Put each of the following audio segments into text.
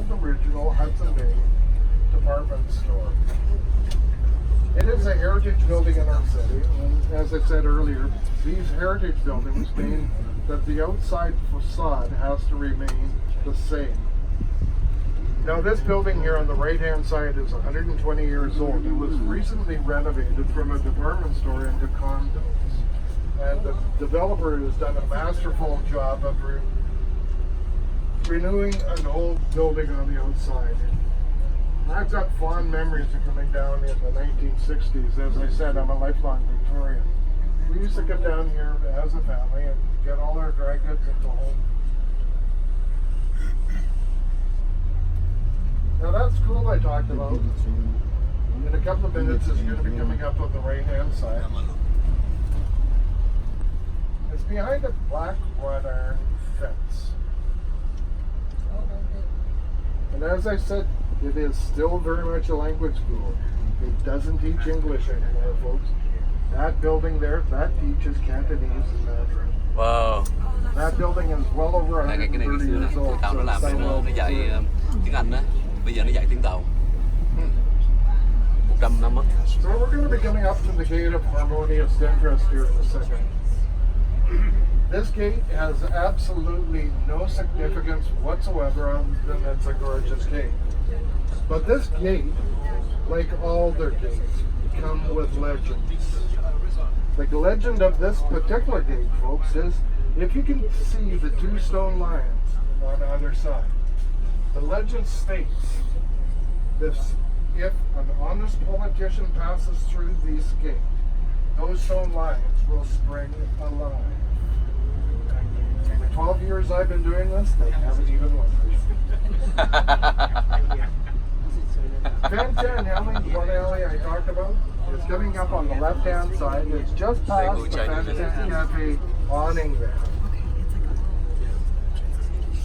old original Hudson Bay department store. It is a heritage building in our city, and as I said earlier, these heritage buildings mean that the outside facade has to remain the same. Now this building here on the right hand side is 120 years old. It was recently renovated from a department store into condos. And the developer has done a masterful job of renewing an old building on the outside. I've got fond memories of coming down in the 1960s. As I said, I'm a lifelong Victorian. We used to come down here as a family and get all our dry goods into home. Now that school I talked about, in a couple of minutes is going to be coming up on the right hand side. It's behind a black wrought iron fence. And as I said, it is still very much a language school. It doesn't teach English anymore, folks. That building there, that teaches Cantonese and Mandarin. Wow. That building is well over Cái này 130 xưa nè, years old. tao nó làm cái nó dạy tiếng Anh á, bây giờ nó dạy tiếng Tàu. 100 năm á. So we're going to be coming up to the gate of harmonious interest here in a second. This gate has absolutely no significance whatsoever other than it's a gorgeous gate. But this gate, like all their gates, come with legends. The legend of this particular gate, folks, is if you can see the two stone lions on either side, the legend states this: if an honest politician passes through this gate, those stone lions will spring alive. In the 12 years I've been doing this, they haven't even wondered. Fan 10 alley, one alley I talked about, is coming up on the left-hand side. It's just past the Fan 10 Cafe awning there.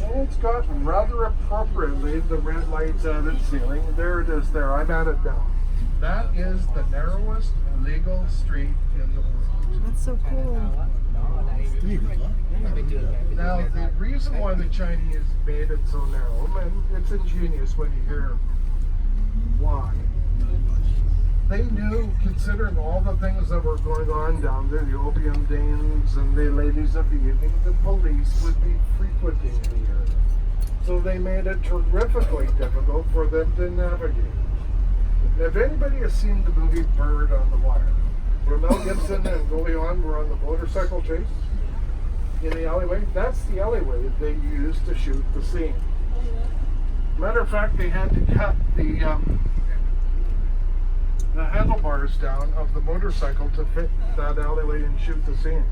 And it's got rather appropriately the red lights at its ceiling. There it is there. I'm at it now. That is the narrowest legal street in the world. That's so cool. Now, the reason why the Chinese made it so narrow, and it's ingenious when you hear why. They knew, considering all the things that were going on down there, the opium dens and the ladies of the evening, the police would be frequenting the area. So they made it terrifically difficult for them to navigate. If anybody has seen the movie Bird on the Wire, where Mel Gibson and Goldie Hawn were on the motorcycle chase in the alleyway, that's the alleyway they used to shoot the scene. Matter of fact, they had to cut the handlebars down of the motorcycle to fit that alleyway and shoot the scene.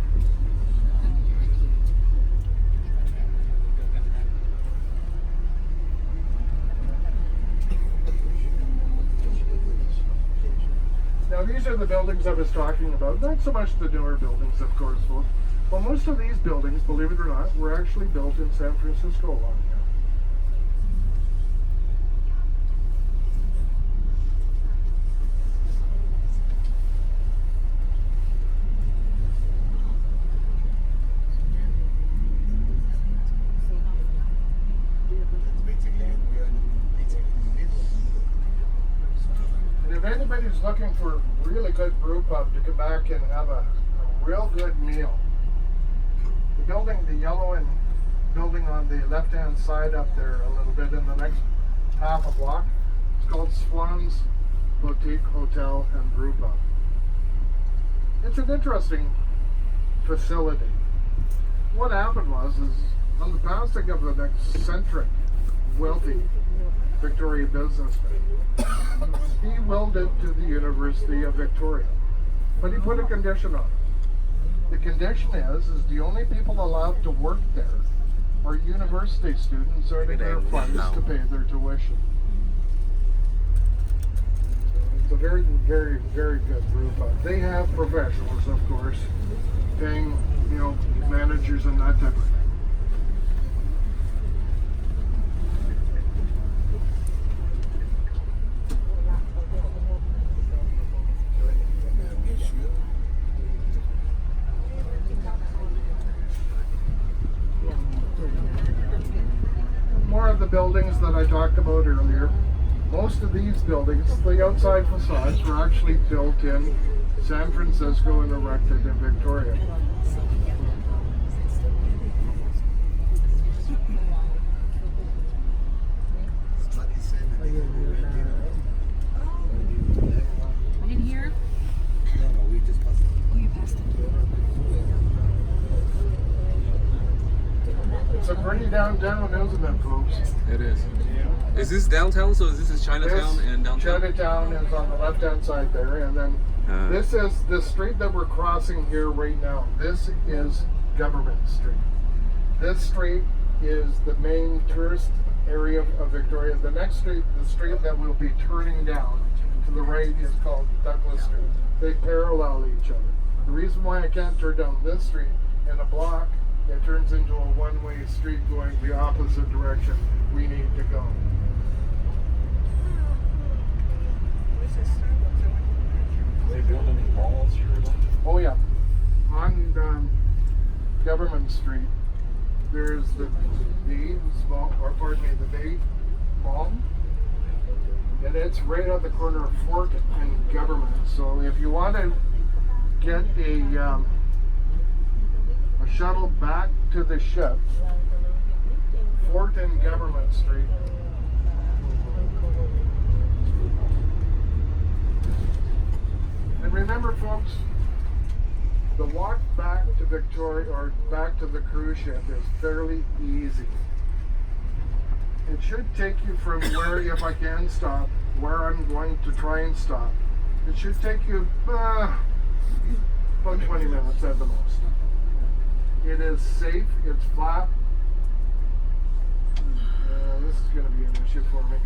Now these are the buildings I was talking about. Not so much the newer buildings, of course, folks. But most of these buildings, believe it or not, were actually built in San Francisco along here. And if anybody's looking for a really good brew pub to come back and have a real good meal, the building, the yellow and building on the left-hand side up there a little bit in the next half a block, it's called Swan's Boutique Hotel and Brew Pub. It's an interesting facility. What happened was, on the passing of an eccentric, wealthy Victorian businessman, he willed it to the University of Victoria. But he put a condition on it. The condition is the only people allowed to work there are university students earning their funds to pay their tuition. It's a very, very, very good brew pub. They have professionals, of course, paying, managers and that type of thing. More of the buildings, that I talked about earlier, most of these buildings, the outside facades, were actually built in San Francisco and erected in Victoria. In here? Oh, you passed it. It's a pretty downtown, isn't it, folks? It is. Is this downtown? So this is Chinatown and downtown? Chinatown is on the left-hand side there, and then this is the street that we're crossing here right now. This is Government Street. This street is the main tourist area of Victoria. The next street, the street that we'll be turning down to the right, is called Douglas Street. They parallel each other. The reason why I can't turn down this street in a block, it turns into a one-way street going the opposite direction we need to go. Are they building malls here? Oh yeah, on Government Street, there's the Bay Mall, and it's right at the corner of Fort and Government. So if you want to get a shuttle back to the ship, Fort and Government Street. And remember, folks, the walk back to Victoria or back to the cruise ship is fairly easy. It should take you from where, if I can stop, where I'm going to try and stop. It should take you about 20 minutes at the most. It is safe, it's flat. This is going to be an issue for me.